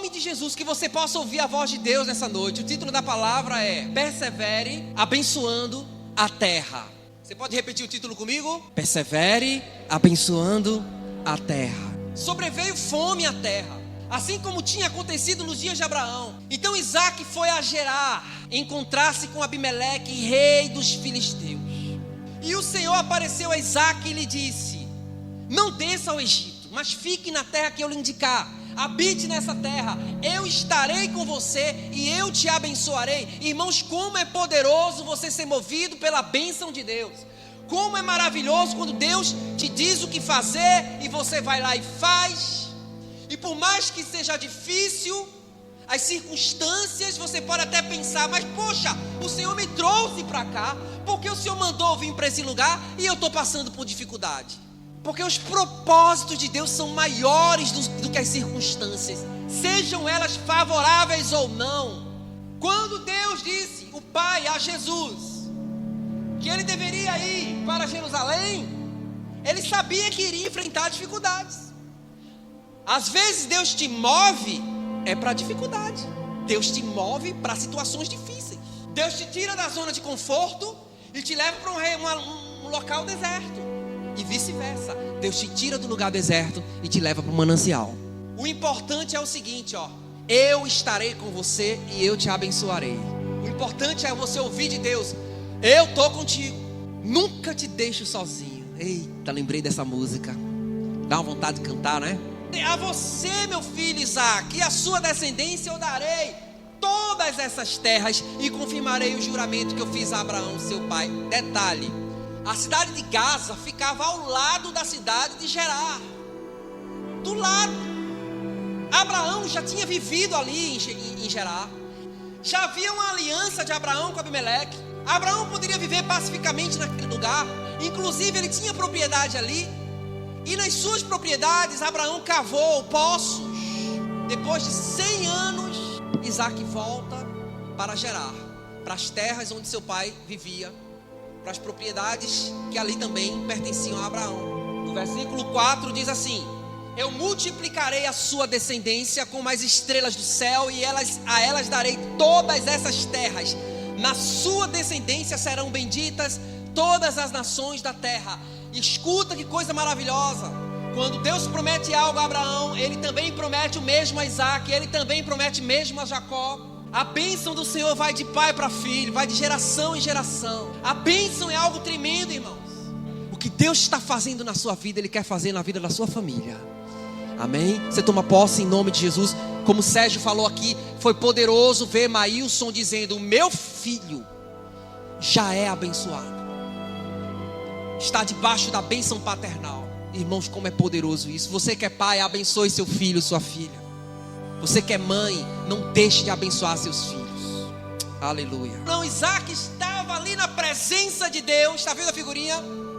nome de Jesus, que você possa ouvir a voz de Deus nessa noite. O título da palavra é Persevere abençoando a terra. Você pode repetir o título comigo? Persevere abençoando a terra. Sobreveio fome à terra, assim como tinha acontecido nos dias de Abraão. Então Isaac foi a Gerar, encontrar-se com Abimeleque, rei dos filisteus. E o Senhor apareceu a Isaac e lhe disse: não desça ao Egito, mas fique na terra que eu lhe indicar. Habite nessa terra, eu estarei com você e eu te abençoarei. Irmãos, como é poderoso você ser movido pela bênção de Deus. Como é maravilhoso quando Deus te diz o que fazer e você vai lá e faz. E por mais que seja difícil as circunstâncias, você pode até pensar: mas poxa, o Senhor me trouxe para cá, porque o Senhor mandou eu vir para esse lugar e eu estou passando por dificuldade. Porque os propósitos de Deus são maiores do que as circunstâncias, sejam elas favoráveis ou não. Quando Deus disse, o Pai, a Jesus, que ele deveria ir para Jerusalém, ele sabia que iria enfrentar dificuldades. Às vezes Deus te move para dificuldade. Deus te move para situações difíceis. Deus te tira da zona de conforto e te leva para um local deserto. E vice-versa, Deus te tira do lugar deserto e te leva para o manancial. O importante é o seguinte, eu estarei com você e eu te abençoarei. O importante é você ouvir de Deus: eu estou contigo, nunca te deixo sozinho. Eita, lembrei dessa música, dá uma vontade de cantar, né? A você, meu filho Isaac, e a sua descendência eu darei todas essas terras e confirmarei o juramento que eu fiz a Abraão, seu pai. Detalhe: a cidade de Gaza ficava ao lado da cidade de Gerar. Do lado. Abraão já tinha vivido ali em Gerar. Já havia uma aliança de Abraão com Abimeleque. Abraão poderia viver pacificamente naquele lugar. Inclusive ele tinha propriedade ali. E nas suas propriedades Abraão cavou poços. Depois de 100 anos, Isaac volta para Gerar, para as terras onde seu pai vivia, para as propriedades que ali também pertenciam a Abraão. No versículo 4 diz assim: eu multiplicarei a sua descendência como as estrelas do céu, e a elas darei todas essas terras. Na sua descendência serão benditas todas as nações da terra. Escuta que coisa maravilhosa. Quando Deus promete algo a Abraão, ele também promete o mesmo a Isaac, ele também promete o mesmo a Jacó. A bênção do Senhor vai de pai para filho, vai de geração em geração. A bênção é algo tremendo, irmãos. O que Deus está fazendo na sua vida, Ele quer fazer na vida da sua família. Amém? Você toma posse em nome de Jesus. Como o Sérgio falou aqui, foi poderoso ver Maílson dizendo: o meu filho já é abençoado, está debaixo da bênção paternal. Irmãos, como é poderoso isso. Você que é pai, abençoe seu filho, sua filha. Você que é mãe, não deixe de abençoar seus filhos. Aleluia. Não, Isaac estava ali na presença de Deus. Está vendo a figurinha?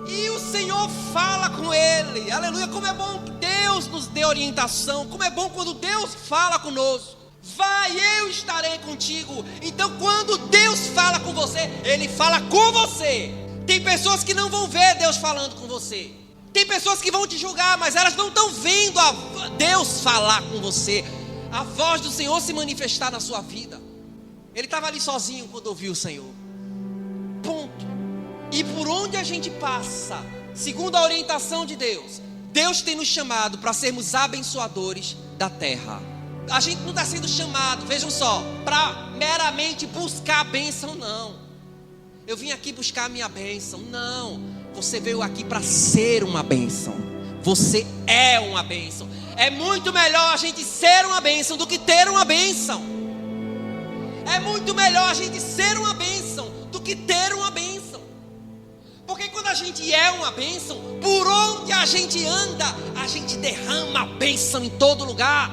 E o Senhor fala com ele. Aleluia. Como é bom que Deus nos dê orientação. Como é bom quando Deus fala conosco. Vai, eu estarei contigo. Então quando Deus fala com você, Ele fala com você. Tem pessoas que não vão ver Deus falando com você. Tem pessoas que vão te julgar, mas elas não estão vendo a Deus falar com você, a voz do Senhor se manifestar na sua vida. Ele estava ali sozinho quando ouviu o Senhor. Ponto. E por onde a gente passa, segundo a orientação de Deus, Deus tem nos chamado para sermos abençoadores da terra. A gente não está sendo chamado, vejam só, para meramente buscar a bênção, não. Eu vim aqui buscar a minha bênção. Não. Você veio aqui para ser uma bênção. Você é uma bênção. É muito melhor a gente ser uma bênção do que ter uma bênção. É muito melhor a gente ser uma bênção do que ter uma bênção. Porque quando a gente é uma bênção, por onde a gente anda, a gente derrama a bênção em todo lugar.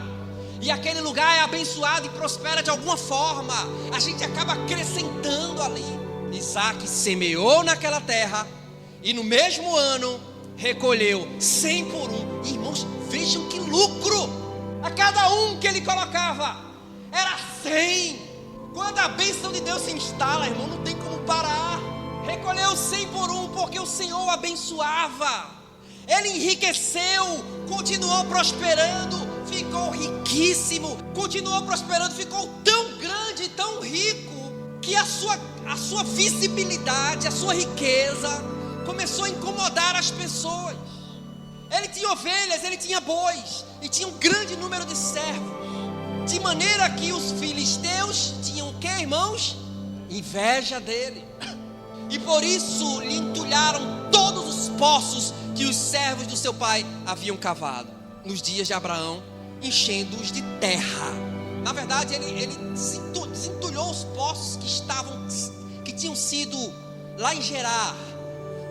E aquele lugar é abençoado e prospera de alguma forma. A gente acaba acrescentando ali. Isaac semeou naquela terra e no mesmo ano recolheu 100 por 1. Irmãos, vejam que lucro. A cada um que ele colocava era 100. Quando a bênção de Deus se instala, irmão, não tem como parar. Recolheu 100 por 1 porque o Senhor abençoava. Ele enriqueceu, continuou prosperando, ficou riquíssimo, continuou prosperando, ficou tão grande, tão rico, que a sua visibilidade, a sua riqueza começou a incomodar as pessoas. Ele tinha ovelhas, ele tinha bois, e tinha um grande número de servos, de maneira que os filisteus tinham o que, irmãos? Inveja dele. E por isso lhe entulharam todos os poços que os servos do seu pai haviam cavado nos dias de Abraão, enchendo-os de terra. Na verdade, ele desentulhou os poços que tinham sido lá em Gerar,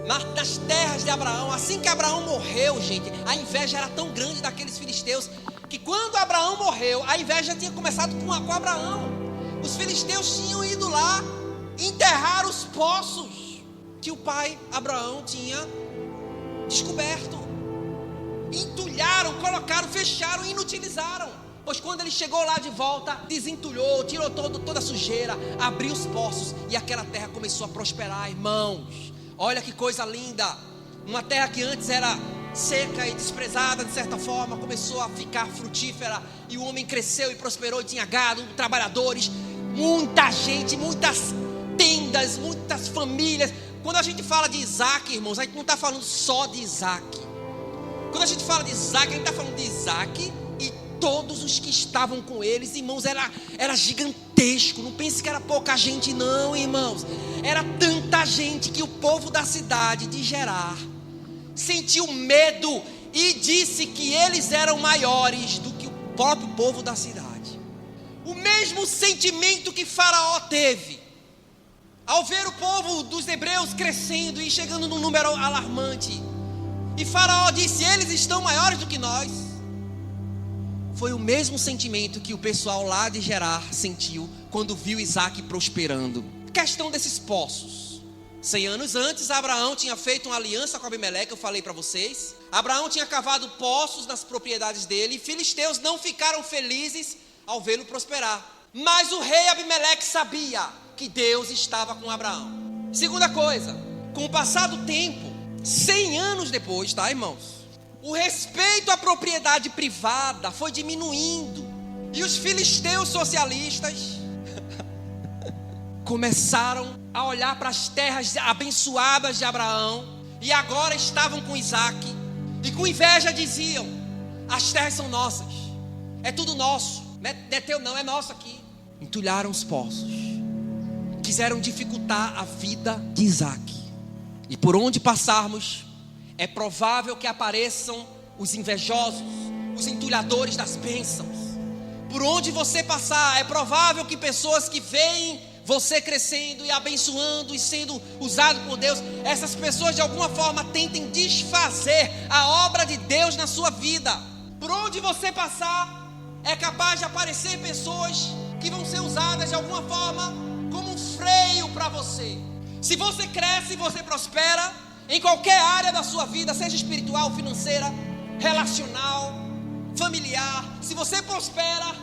nas terras de Abraão. Assim que Abraão morreu, gente, a inveja era tão grande daqueles filisteus, que quando Abraão morreu, a inveja tinha começado com Abraão. Os filisteus tinham ido lá enterrar os poços que o pai Abraão tinha descoberto. Entulharam, colocaram, fecharam e inutilizaram. Pois quando ele chegou lá de volta, desentulhou, tirou toda a sujeira, abriu os poços e aquela terra começou a prosperar, irmãos. Olha que coisa linda. Uma terra que antes era seca e desprezada de certa forma, começou a ficar frutífera, e o homem cresceu e prosperou, e tinha gado, trabalhadores, muita gente, muitas tendas, muitas famílias. Quando a gente fala de Isaac, irmãos, a gente não está falando só de Isaac. Quando a gente fala de Isaac, a gente está falando de Isaac e todos os que estavam com eles, irmãos. Era gigantesco. Não pense que era pouca gente, não, irmãos. Era tanta gente que o povo da cidade de Gerar sentiu medo e disse que eles eram maiores do que o próprio povo da cidade. O mesmo sentimento que Faraó teve ao ver o povo dos hebreus crescendo e chegando num número alarmante. E Faraó disse: eles estão maiores do que nós. Foi o mesmo sentimento que o pessoal lá de Gerar sentiu quando viu Isaac prosperando. Questão desses poços. 100 anos antes, Abraão tinha feito uma aliança com Abimeleque, eu falei para vocês. Abraão tinha cavado poços nas propriedades dele, e filisteus não ficaram felizes ao vê-lo prosperar. Mas o rei Abimeleque sabia que Deus estava com Abraão. Segunda coisa, com o passar do tempo, 100 anos depois, tá, irmãos? O respeito à propriedade privada foi diminuindo, e os filisteus socialistas começaram a olhar para as terras abençoadas de Abraão, e agora estavam com Isaac, e com inveja diziam: as terras são nossas, é tudo nosso, não é teu não, é nosso aqui. Entulharam os poços, quiseram dificultar a vida de Isaac. E por onde passarmos, é provável que apareçam os invejosos, os entulhadores das bênçãos. Por onde você passar, é provável que pessoas que veem você crescendo e abençoando e sendo usado por Deus, essas pessoas de alguma forma tentem desfazer a obra de Deus na sua vida. Por onde você passar, é capaz de aparecer pessoas que vão ser usadas de alguma forma como um freio para você. Se você cresce, você prospera em qualquer área da sua vida, seja espiritual, financeira, relacional, familiar. Se você prospera,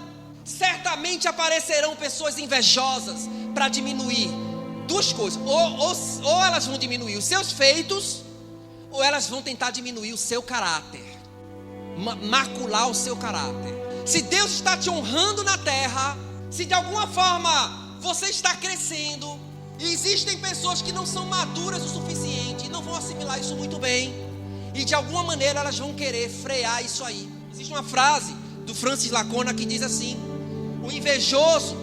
certamente aparecerão pessoas invejosas para diminuir duas coisas. Ou elas vão diminuir os seus feitos, ou elas vão tentar diminuir o seu caráter, macular o seu caráter. Se Deus está te honrando na terra, se de alguma forma você está crescendo, e existem pessoas que não são maduras o suficiente, não vão assimilar isso muito bem, e de alguma maneira elas vão querer frear isso aí. Existe uma frase do Francis Lacona que diz assim: o invejoso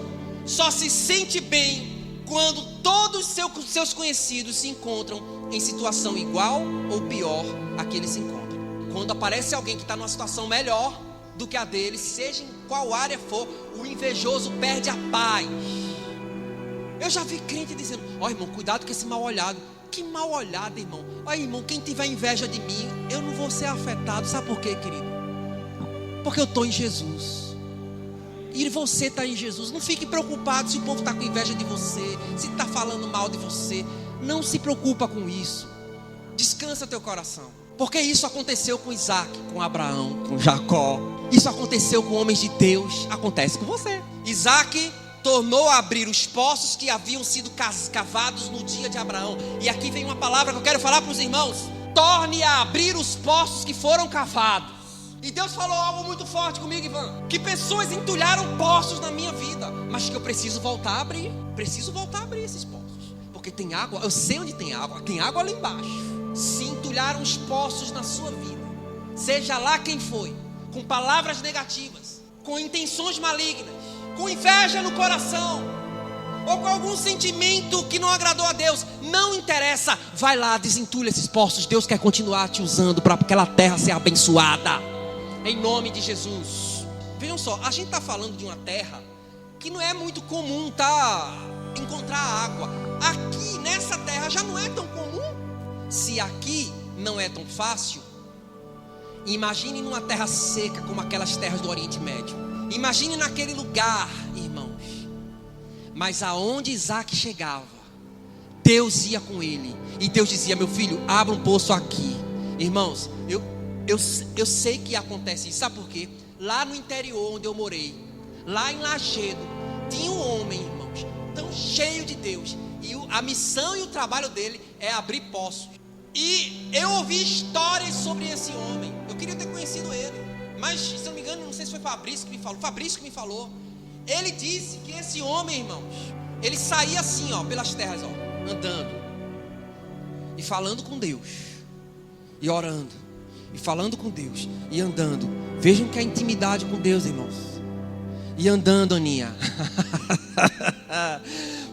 só se sente bem quando todos seus conhecidos se encontram em situação igual ou pior a que ele se encontra. Quando aparece alguém que está numa situação melhor do que a dele, seja em qual área for, o invejoso perde a paz. Eu já vi crente dizendo: ó, irmão, cuidado com esse mal olhado. Que mal olhado, irmão. Ó, irmão, quem tiver inveja de mim, eu não vou ser afetado. Sabe por quê, querido? Porque eu estou em Jesus, e você está em Jesus. Não fique preocupado se o povo está com inveja de você, se está falando mal de você. Não se preocupa com isso. Descansa teu coração, porque isso aconteceu com Isaac, com Abraão, com Jacó. Isso aconteceu com homens de Deus. Acontece com você. Isaac tornou a abrir os poços que haviam sido cavados no dia de Abraão. E aqui vem uma palavra que eu quero falar para os irmãos: torne a abrir os poços que foram cavados. E Deus falou algo muito forte comigo, Ivan, que pessoas entulharam poços na minha vida, mas que eu preciso voltar a abrir. Preciso voltar a abrir esses poços, porque tem água, eu sei onde tem água lá embaixo. Se entulharam os poços na sua vida, seja lá quem foi, com palavras negativas, com intenções malignas, com inveja no coração, ou com algum sentimento que não agradou a Deus, não interessa, vai lá, desentulha esses poços. Deus quer continuar te usando para aquela terra ser abençoada, em nome de Jesus. Vejam só, a gente está falando de uma terra que não é muito comum encontrar água. Aqui nessa terra já não é tão comum. Se aqui não é tão fácil, imagine numa terra seca como aquelas terras do Oriente Médio. Imagine naquele lugar, irmãos. Mas aonde Isaac chegava, Deus ia com ele. E Deus dizia: meu filho, abra um poço aqui. Irmãos, eu sei que acontece isso. Sabe por quê? Lá no interior onde eu morei, lá em Lajedo, tinha um homem, irmãos, tão cheio de Deus. E a missão e o trabalho dele é abrir poços. E eu ouvi histórias sobre esse homem. Eu queria ter conhecido ele, mas se eu não me engano, não sei se foi Fabrício que me falou. Fabrício que me falou. Ele disse que esse homem, irmãos, ele saía assim, pelas terras, andando e falando com Deus, e orando e falando com Deus, e andando. Vejam que a intimidade com Deus, irmãos. E andando, Aninha.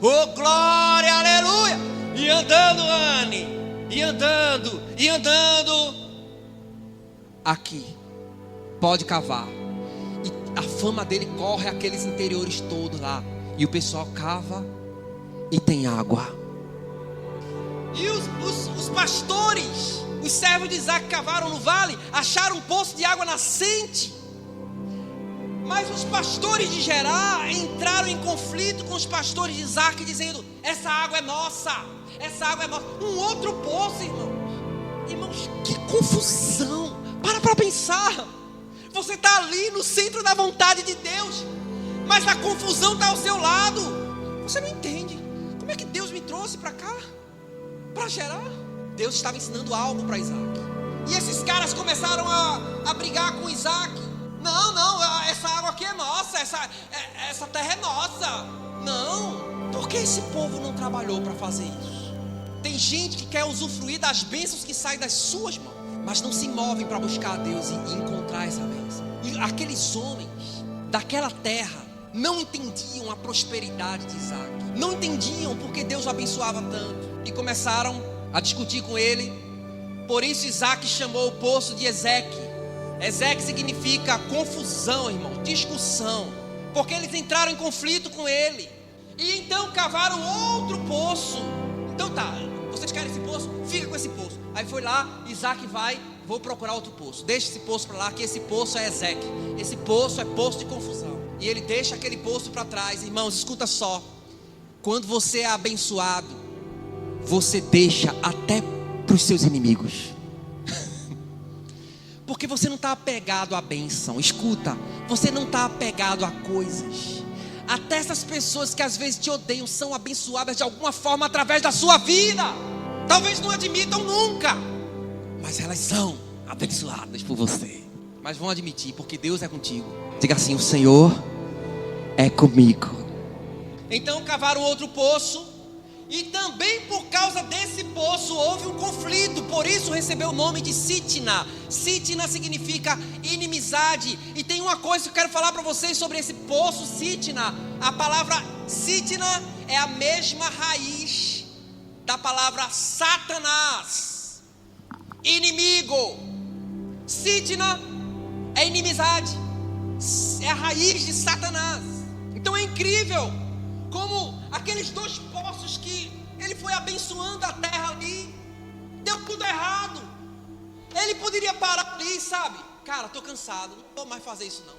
Oh, glória, aleluia. E andando, Anne. E andando. Aqui, pode cavar. E a fama dele corre aqueles interiores todos lá. E o pessoal cava e tem água. E os pastores, os servos de Isaac, cavaram no vale, acharam um poço de água nascente. Mas os pastores de Gerar entraram em conflito com os pastores de Isaac, dizendo: essa água é nossa, essa água é nossa. Um outro poço, irmãos. Irmãos, que confusão. Para pensar. Você está ali no centro da vontade de Deus, mas a confusão está ao seu lado. Você não entende. Como é que Deus me trouxe para cá, para Gerar? Deus estava ensinando algo para Isaac. E esses caras começaram a brigar com Isaac. Não, essa água aqui é nossa, essa terra é nossa. Não, por que esse povo não trabalhou para fazer isso? Tem gente que quer usufruir das bênçãos que saem das suas mãos, mas não se movem para buscar a Deus e encontrar essa bênção. E aqueles homens daquela terra não entendiam a prosperidade de Isaac, não entendiam porque Deus o abençoava tanto, e começaram a discutir com ele. Por isso Isaac chamou o poço de Ezeque. Ezeque significa confusão, irmão, discussão, porque eles entraram em conflito com ele. E então cavaram outro poço. Então tá, vocês querem esse poço? Fica com esse poço. Aí foi lá, Isaac vai, vou procurar outro poço. Deixa esse poço para lá, que esse poço é Ezeque. Esse poço é poço de confusão. E ele deixa aquele poço para trás. Irmãos, escuta só. Quando você é abençoado, você deixa até para os seus inimigos. Porque você não está apegado à bênção. Escuta, você não está apegado a coisas. Até essas pessoas que às vezes te odeiam são abençoadas de alguma forma através da sua vida. Talvez não admitam nunca, mas elas são abençoadas por você. Mas vão admitir, porque Deus é contigo. Diga assim: o Senhor é comigo. Então cavaram outro poço. E também por causa desse poço houve um conflito. Por isso recebeu o nome de Sitna. Sitna significa inimizade. E tem uma coisa que eu quero falar para vocês sobre esse poço Sitna. A palavra Sitna é a mesma raiz da palavra Satanás, inimigo. Sitna é inimizade, é a raiz de Satanás. Então é incrível como aqueles dois poços que ele foi abençoando a terra ali, deu tudo errado. Ele poderia parar ali, sabe? Cara, estou cansado, não vou mais fazer isso não.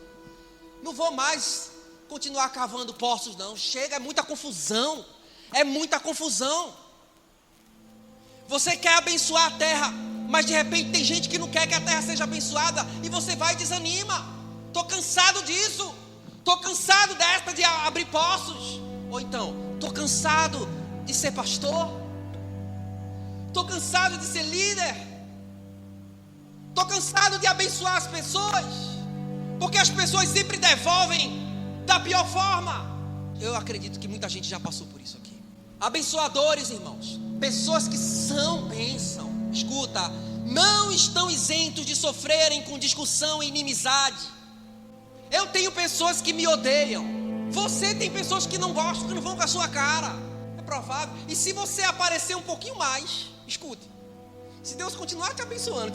Não vou mais continuar cavando poços não. Chega, é muita confusão. É muita confusão. Você quer abençoar a terra, mas de repente tem gente que não quer que a terra seja abençoada, e você vai e desanima. Estou cansado disso. Estou cansado desta de abrir poços. Ou então, estou cansado de ser pastor. Estou cansado de ser líder. Estou cansado de abençoar as pessoas, porque as pessoas sempre devolvem da pior forma. Eu acredito que muita gente já passou por isso aqui. Abençoadores, irmãos, pessoas que são bênção, escuta, não estão isentos de sofrerem com discussão e inimizade. Eu tenho pessoas que me odeiam. Você tem pessoas que não gostam, que não vão com a sua cara. É provável. E se você aparecer um pouquinho mais, escute, se Deus continuar te abençoando,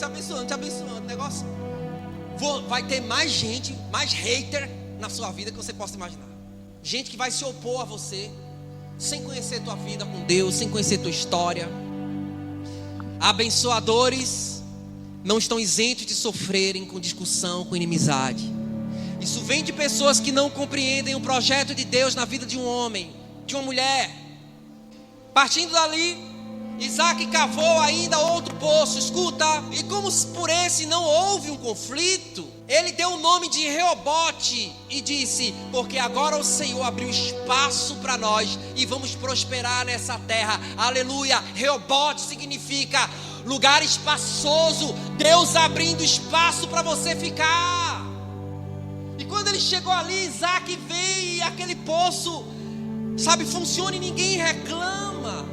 o negócio, vai ter mais gente, mais hater na sua vida que você possa imaginar. Gente que vai se opor a você, sem conhecer tua vida com Deus, sem conhecer tua história. Abençoadores não estão isentos de sofrerem com discussão, com inimizade. Isso vem de pessoas que não compreendem o projeto de Deus na vida de um homem, de uma mulher. Partindo dali, Isaac cavou ainda outro poço, escuta, e como por esse não houve um conflito, ele deu o nome de Reobote e disse: porque agora o Senhor abriu espaço para nós e vamos prosperar nessa terra, aleluia. Reobote significa lugar espaçoso, Deus abrindo espaço para você ficar. E quando ele chegou ali, Isaac veio e aquele poço, sabe, funciona e ninguém reclama.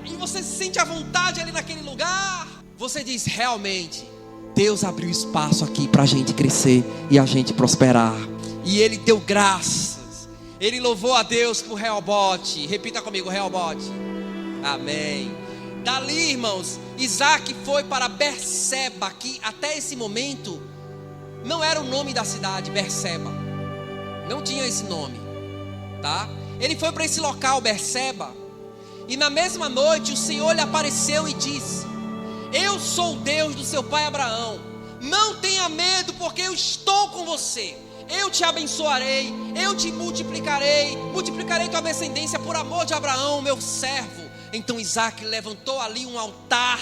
E você se sente à vontade ali naquele lugar. Você diz: realmente, Deus abriu espaço aqui para a gente crescer e a gente prosperar. E ele deu graças. Ele louvou a Deus por Reobote. Repita comigo: Reobote. Amém. Dali, irmãos, Isaac foi para Berseba, que até esse momento não era o nome da cidade, Berseba. Não tinha esse nome, tá? Ele foi para esse local, Berseba. E na mesma noite o Senhor lhe apareceu e disse: eu sou o Deus do seu pai Abraão. Não tenha medo, porque eu estou com você. Eu te abençoarei, eu te multiplicarei tua descendência por amor de Abraão, meu servo. Então Isaac levantou ali um altar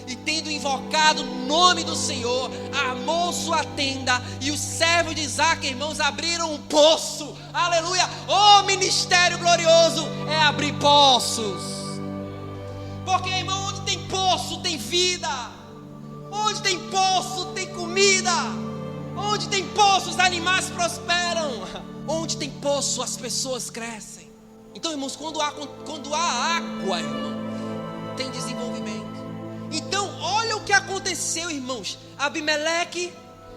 e, tendo invocado o nome do Senhor, armou sua tenda. E os servos de Isaac, irmãos, abriram um poço. Aleluia. O ministério glorioso é abrir poços. Porque, irmão, onde tem poço tem vida. Onde tem poço tem comida. Onde tem poço os animais prosperam. Onde tem poço as pessoas crescem. Então, irmãos, quando há água, irmão, tem desenvolvimento. Então, olha o que aconteceu, irmãos. Abimeleque,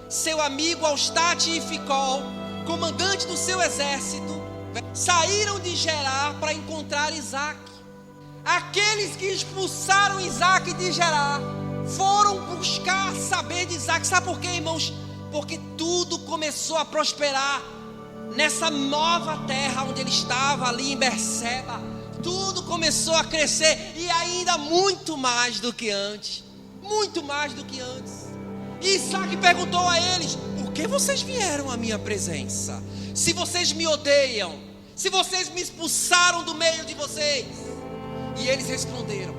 seu amigo Austate e Ficol, comandante do seu exército, saíram de Gerar para encontrar Isaac. Aqueles que expulsaram Isaac de Gerar foram buscar saber de Isaac. Sabe por quê, irmãos? Porque tudo começou a prosperar nessa nova terra onde ele estava, ali em Berseba. Tudo começou a crescer, e ainda muito mais do que antes. Muito mais do que antes. E Isaac perguntou a eles: por que vocês vieram à minha presença? Se vocês me odeiam, se vocês me expulsaram do meio de vocês. E eles responderam: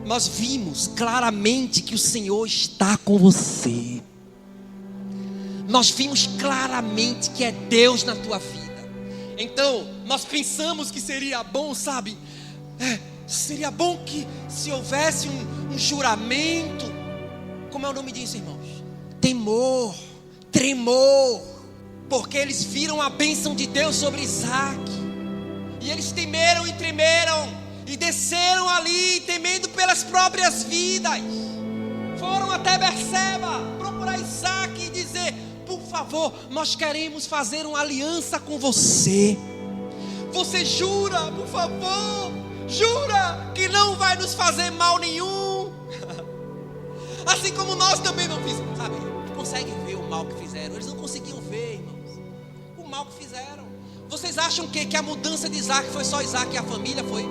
nós vimos claramente que o Senhor está com você. Nós vimos claramente que é Deus na tua vida. Então, nós pensamos que seria bom, sabe? Seria bom que se houvesse um juramento. Como é o nome disso, irmãos? Temor, tremor. Porque eles viram a bênção de Deus sobre Isaac. E eles temeram e tremeram. E desceram ali, temendo pelas próprias vidas. Foram até Berseba procurar Isaac e dizer: por favor, nós queremos fazer uma aliança com você. Você jura, por favor, jura que não vai nos fazer mal nenhum. Assim como nós também não fizemos, sabe? Conseguem ver o mal que fizeram. Eles não conseguiam ver, irmãos, o mal que fizeram. Vocês acham que a mudança de Isaac foi só Isaac e a família? Foi?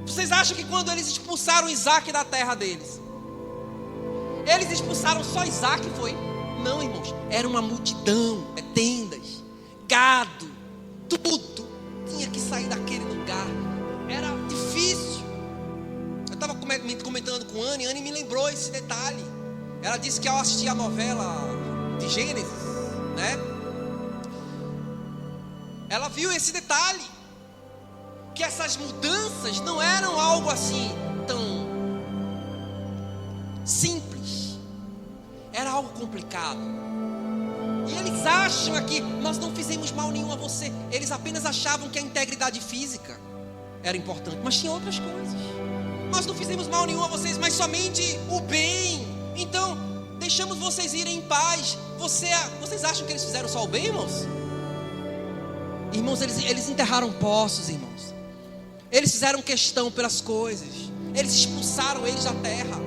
Vocês acham que quando eles expulsaram Isaac da terra deles, eles expulsaram só Isaac? Foi? Não, irmãos, era uma multidão, tendas, gado, tudo tinha que sair daquele lugar. Era difícil. Eu estava comentando com a Anne me lembrou esse detalhe. Ela disse que ao assistir a novela de Gênesis, né, ela viu esse detalhe, que essas mudanças não eram algo assim tão simples. complicado. E eles acham aqui, nós não fizemos mal nenhum a você. Eles apenas achavam que a integridade física era importante, mas tinha outras coisas. Nós não fizemos mal nenhum a vocês, mas somente o bem. Então, deixamos vocês irem em paz. Vocês acham que eles fizeram só o bem, irmãos? Irmãos, eles enterraram poços, irmãos. Eles fizeram questão pelas coisas. Eles expulsaram eles da terra.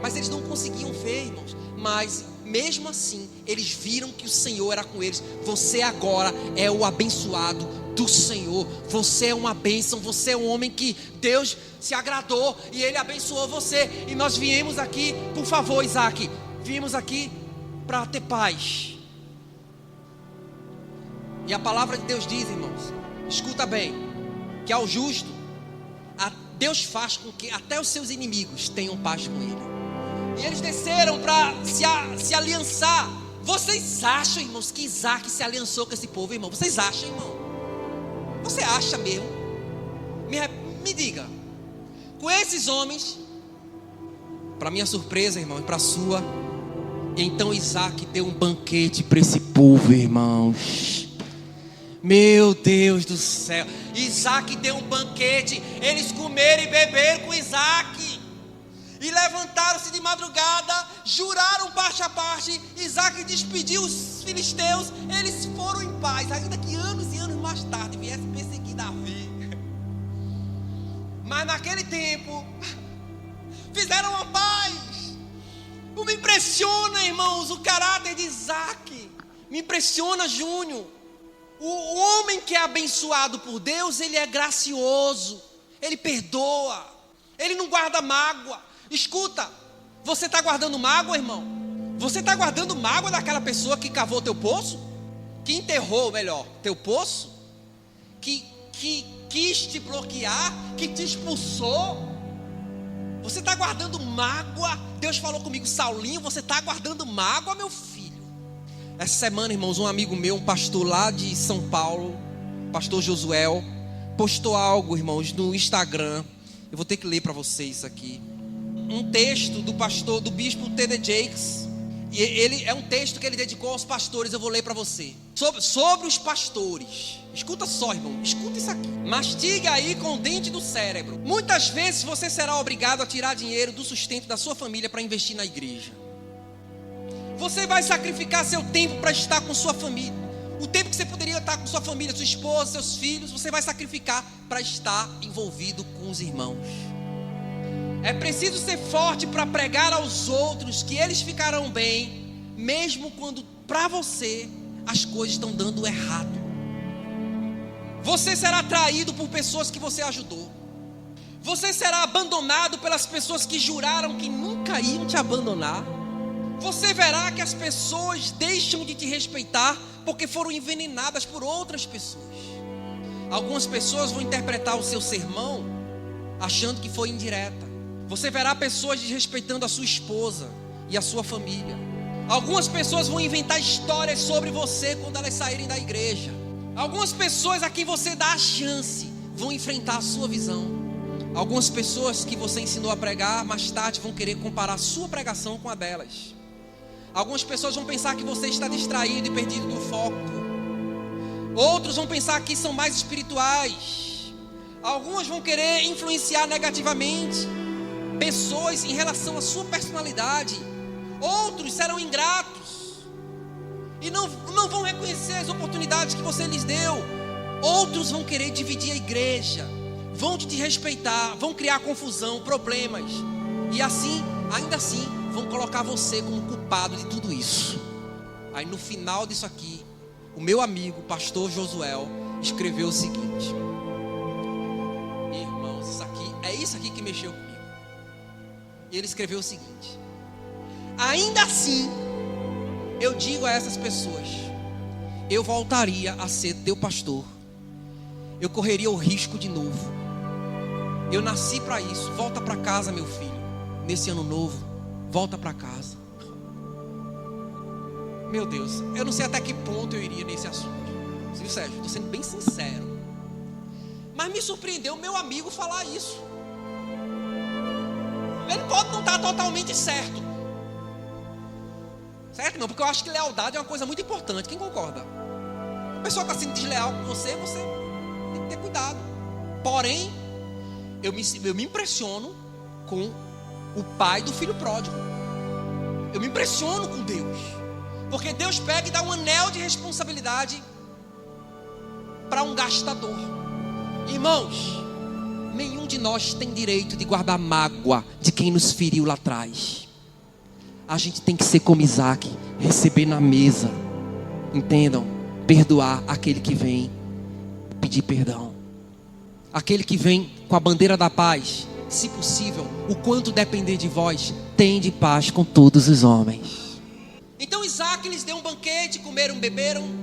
Mas eles não conseguiam ver, irmãos. Mas mesmo assim, eles viram que o Senhor era com eles. Você agora é o abençoado do Senhor. Você é uma bênção. Você é um homem que Deus se agradou e Ele abençoou você. E nós viemos aqui, por favor, Isaac, viemos aqui para ter paz. E a palavra de Deus diz, irmãos, escuta bem, que ao justo Deus faz com que até os seus inimigos tenham paz com Ele. E eles desceram para se aliançar. Vocês acham, irmãos, que Isaac se aliançou com esse povo, irmão? Vocês acham, irmão? Você acha mesmo? Me diga. Com esses homens, para minha surpresa, irmão, e para a sua, então Isaac deu um banquete para esse povo, irmãos. Meu Deus do céu. Isaac deu um banquete. Eles comeram e beberam com Isaac. E levantaram-se de madrugada, juraram parte a parte. Isaac despediu os filisteus. Eles foram em paz, ainda que anos e anos mais tarde viesse perseguir Davi. Mas naquele tempo fizeram uma paz. Me impressiona, irmãos, o caráter de Isaac. Me impressiona, Júnior. O homem que é abençoado por Deus, ele é gracioso, ele perdoa, ele não guarda mágoa. Escuta, você está guardando mágoa, irmão? Você está guardando mágoa daquela pessoa que cavou teu poço? Que enterrou, melhor, teu poço? Que quis te bloquear? Que te expulsou? Você está guardando mágoa? Deus falou comigo, Saulinho, você está guardando mágoa, meu filho? Essa semana, irmãos, um amigo meu, um pastor lá de São Paulo, pastor Josuel, postou algo, irmãos, no Instagram. Eu vou ter que ler para vocês isso aqui. Um texto do bispo T.D. Jakes. E ele é um texto que ele dedicou aos pastores. Eu vou ler para você. Sobre os pastores. Escuta só, irmão. Escuta isso aqui. Mastiga aí com o dente do cérebro. Muitas vezes você será obrigado a tirar dinheiro do sustento da sua família para investir na igreja. Você vai sacrificar seu tempo para estar com sua família. O tempo que você poderia estar com sua família, sua esposa, seus filhos, você vai sacrificar para estar envolvido com os irmãos. É preciso ser forte para pregar aos outros que eles ficarão bem, mesmo quando para você as coisas estão dando errado. Você será traído por pessoas que você ajudou. Você será abandonado pelas pessoas que juraram que nunca iam te abandonar. Você verá que as pessoas deixam de te respeitar porque foram envenenadas por outras pessoas. Algumas pessoas vão interpretar o seu sermão achando que foi indireta. Você verá pessoas desrespeitando a sua esposa e a sua família. Algumas pessoas vão inventar histórias sobre você quando elas saírem da igreja. Algumas pessoas a quem você dá a chance vão enfrentar a sua visão. Algumas pessoas que você ensinou a pregar, mais tarde vão querer comparar a sua pregação com a delas. Algumas pessoas vão pensar que você está distraído e perdido do foco. Outros vão pensar que são mais espirituais. Alguns vão querer influenciar negativamente pessoas em relação à sua personalidade. Outros serão ingratos e não vão reconhecer as oportunidades que você lhes deu. Outros vão querer dividir a igreja, vão te desrespeitar, vão criar confusão, problemas. E assim, ainda assim, vão colocar você como culpado de tudo isso. Aí no final disso aqui, o meu amigo, o pastor Josuel, escreveu o seguinte: irmãos, isso aqui que mexeu comigo. E ele escreveu o seguinte: ainda assim, eu digo a essas pessoas, eu voltaria a ser teu pastor. Eu correria o risco de novo. Eu nasci para isso. Volta para casa, meu filho. Nesse ano novo, volta para casa. Meu Deus, eu não sei até que ponto eu iria nesse assunto. Sim, Sérgio, estou sendo bem sincero. Mas me surpreendeu o meu amigo falar isso. Ele pode não estar totalmente certo. Certo, irmão? Porque eu acho que lealdade é uma coisa muito importante. Quem concorda? A pessoa está sendo desleal com você, você tem que ter cuidado. Porém, eu me impressiono com o pai do filho pródigo. Eu me impressiono com Deus. Porque Deus pega e dá um anel de responsabilidade para um gastador. Irmãos, nenhum de nós tem direito de guardar mágoa de quem nos feriu lá atrás. A gente tem que ser como Isaac, receber na mesa. Entendam? Perdoar aquele que vem pedir perdão. Aquele que vem com a bandeira da paz. Se possível, o quanto depender de vós, tende paz com todos os homens. Então Isaac lhes deu um banquete, comeram, beberam.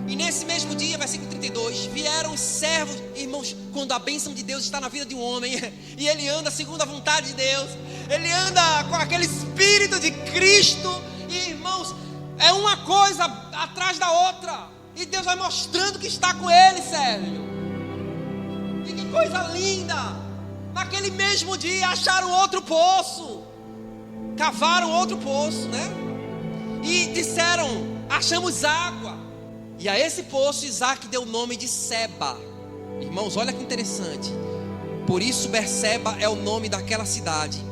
E nesse mesmo dia, versículo 32, vieram os servos. Irmãos, quando a bênção de Deus está na vida de um homem, e ele anda segundo a vontade de Deus, ele anda com aquele Espírito de Cristo, e irmãos, é uma coisa atrás da outra, e Deus vai mostrando que está com ele, Sérgio. E que coisa linda! Naquele mesmo dia acharam outro poço, cavaram outro poço, né? E disseram, achamos água. E a esse poço Isaac deu o nome de Seba. Irmãos, olha que interessante. Por isso Berseba é o nome daquela cidade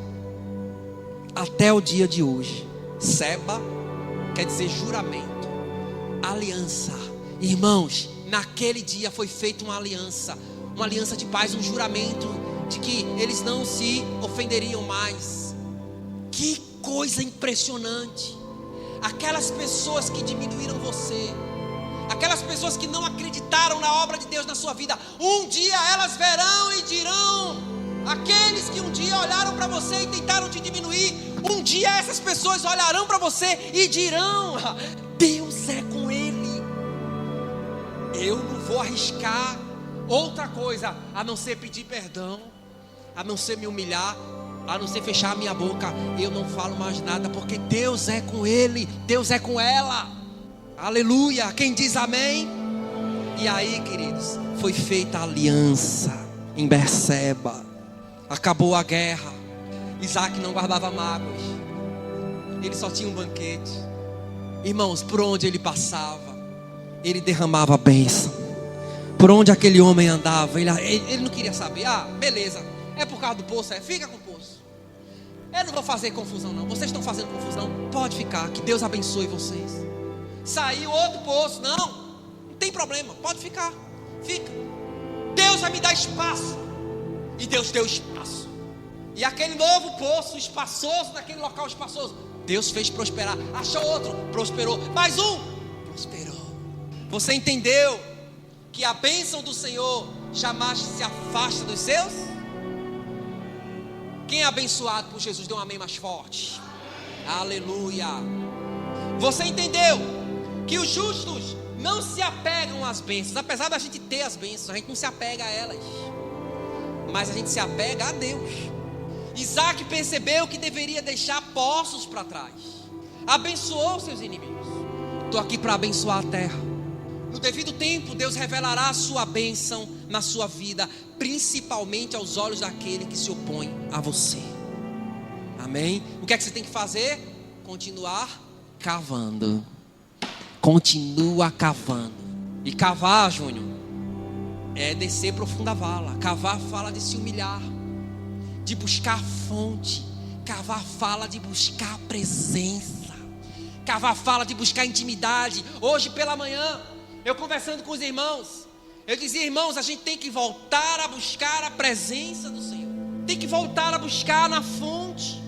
até o dia de hoje. Seba quer dizer juramento, aliança. Irmãos, naquele dia foi feita uma aliança de paz, um juramento de que eles não se ofenderiam mais. Que coisa impressionante. Aquelas pessoas que diminuíram você, aquelas pessoas que não acreditaram na obra de Deus na sua vida, um dia elas verão e dirão. Aqueles que um dia olharam para você e tentaram te diminuir, um dia essas pessoas olharão para você e dirão: Deus é com ele. Eu não vou arriscar outra coisa a não ser pedir perdão, a não ser me humilhar, a não ser fechar a minha boca. Eu não falo mais nada, porque Deus é com ele, Deus é com ela. Aleluia, quem diz amém? E aí, queridos, foi feita a aliança em Berseba. Acabou a guerra. Isaac não guardava mágoas, ele só tinha um banquete. Irmãos, por onde ele passava, ele derramava a bênção. Por onde aquele homem andava, ele não queria saber. Beleza, é por causa do poço, fica com o poço. Eu não vou fazer confusão não, vocês estão fazendo confusão, pode ficar, que Deus abençoe vocês. Saiu outro poço, não tem problema, pode ficar, fica. Deus vai me dar espaço. E Deus deu espaço. E aquele novo poço espaçoso, naquele local espaçoso, Deus fez prosperar. Achou outro, prosperou. Mais um, prosperou. Você entendeu que a bênção do Senhor jamais se afasta dos seus? Quem é abençoado por Jesus, dê um amém mais forte. Aleluia. Você entendeu que os justos não se apegam às bênçãos. Apesar da gente ter as bênçãos, a gente não se apega a elas, mas a gente se apega a Deus. Isaac percebeu que deveria deixar poços para trás. Abençoou seus inimigos. Estou aqui para abençoar a terra. No devido tempo, Deus revelará a sua bênção na sua vida, principalmente aos olhos daquele que se opõe a você. Amém? O que é que você tem que fazer? Continuar cavando. Continua cavando. E cavar, Júnior, é descer profunda vala. Cavar fala de se humilhar, de buscar fonte. Cavar fala de buscar presença. Cavar fala de buscar intimidade. Hoje pela manhã, eu conversando com os irmãos, eu dizia: irmãos, a gente tem que voltar a buscar a presença do Senhor. Tem que voltar a buscar na fonte.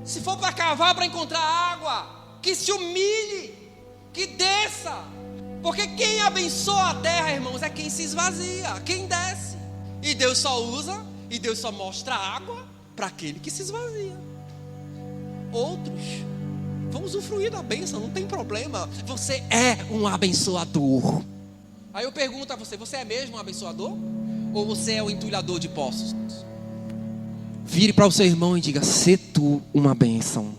Se for para cavar para encontrar água, que se humilhe, que desça. Porque quem abençoa a terra, irmãos, é quem se esvazia, quem desce. E Deus só usa, e Deus só mostra água para aquele que se esvazia. Outros vão usufruir da bênção, não tem problema. Você é um abençoador. Aí eu pergunto a você: você é mesmo um abençoador? Ou você é o entulhador de poços? Vire para o seu irmão e diga: sê tu uma bênção.